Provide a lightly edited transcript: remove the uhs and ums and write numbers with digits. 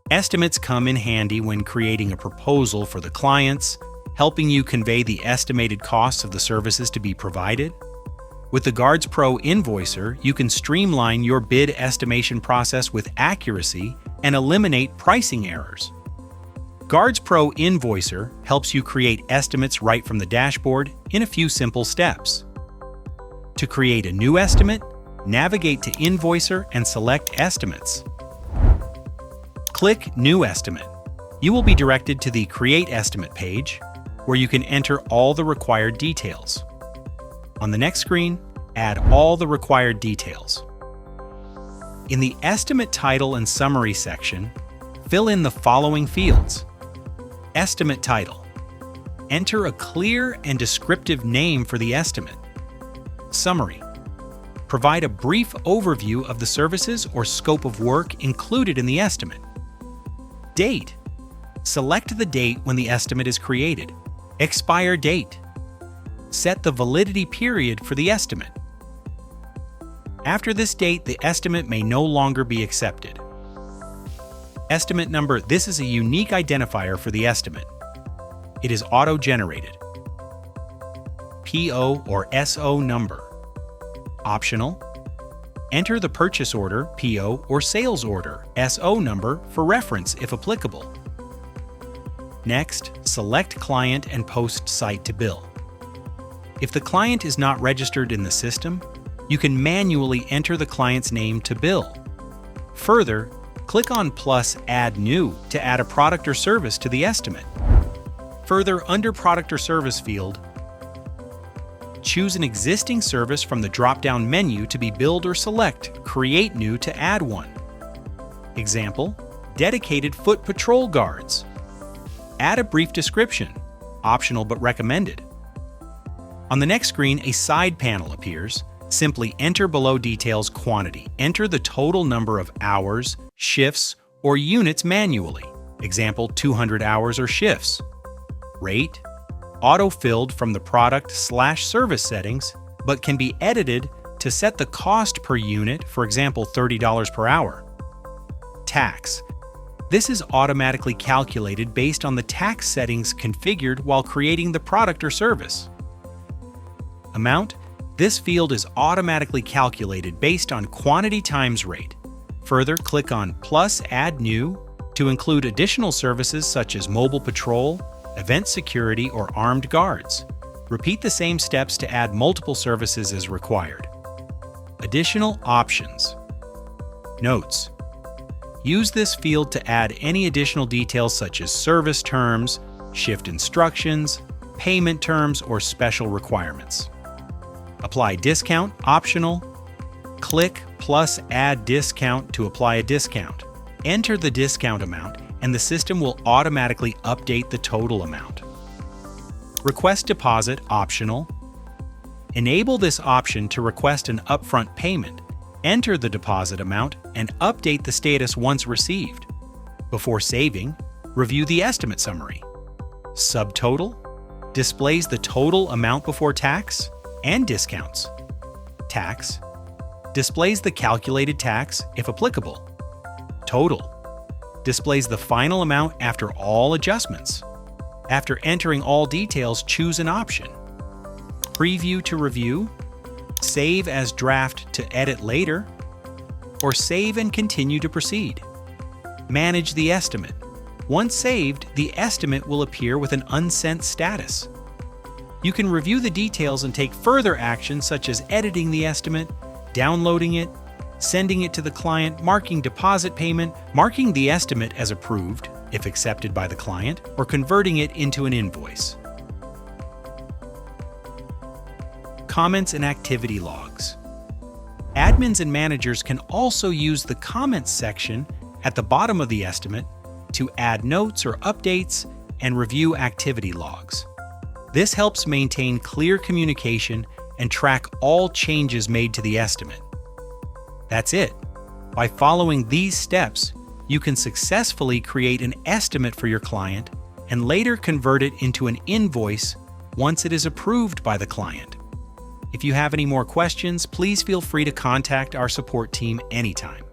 Estimates come in handy when creating a proposal for the clients, helping you convey the estimated costs of the services to be provided. With the GuardsPro Invoicer, you can streamline your bid estimation process with accuracy and eliminate pricing errors. GuardsPro Invoicer helps you create estimates right from the dashboard in a few simple steps. To create a new estimate, navigate to Invoicer and select Estimates. Click New Estimate. You will be directed to the Create Estimate page, where you can enter all the required details. On the next screen, add all the required details. In the Estimate Title and Summary section, fill in the following fields. Estimate Title. Enter a clear and descriptive name for the estimate. Summary. Provide a brief overview of the services or scope of work included in the estimate. Date. Select the date when the estimate is created. Expire date. Set the validity period for the estimate. After this date, the estimate may no longer be accepted. Estimate number. This is a unique identifier for the estimate. It is auto-generated. PO or SO number. Optional. Enter the purchase order, PO, or sales order, SO number for reference if applicable. Next, select Client and post Site to bill. If the client is not registered in the system, you can manually enter the client's name to bill. Further, click on plus Add New to add a product or service to the estimate. Further, under Product or Service field, choose an existing service from the drop-down menu to be billed or select Create New to add one. Example, Dedicated Foot Patrol Guards. Add a brief description, optional but recommended. On the next screen, a side panel appears. Simply enter below details quantity. Enter the total number of hours, shifts, or units manually. Example, 200 hours or shifts. Rate. Auto-filled from the product/service settings, but can be edited to set the cost per unit, for example, $30 per hour. Tax. This is automatically calculated based on the tax settings configured while creating the product or service. Amount. This field is automatically calculated based on quantity times rate. Further, click on plus Add New to include additional services such as mobile patrol, event security, or armed guards. Repeat the same steps to add multiple services as required. Additional options. Notes. Use this field to add any additional details such as service terms, shift instructions, payment terms, or special requirements. Apply discount, optional. Click plus Add Discount to apply a discount. Enter the discount amount and the system will automatically update the total amount. Request deposit, optional. Enable this option to request an upfront payment. Enter the deposit amount and update the status once received. Before saving, review the estimate summary. Subtotal displays the total amount before tax and discounts. Tax displays the calculated tax if applicable. Total displays the final amount after all adjustments. After entering all details, choose an option. Preview to review, save as draft to edit later, or save and continue to proceed. Manage the estimate. Once saved, the estimate will appear with an unsent status. You can review the details and take further actions such as editing the estimate, downloading it, sending it to the client, marking deposit payment, marking the estimate as approved, if accepted by the client, or converting it into an invoice. Comments and activity logs. Admins and managers can also use the comments section at the bottom of the estimate to add notes or updates and review activity logs. This helps maintain clear communication and track all changes made to the estimate. That's it. By following these steps, you can successfully create an estimate for your client and later convert it into an invoice once it is approved by the client. If you have any more questions, please feel free to contact our support team anytime.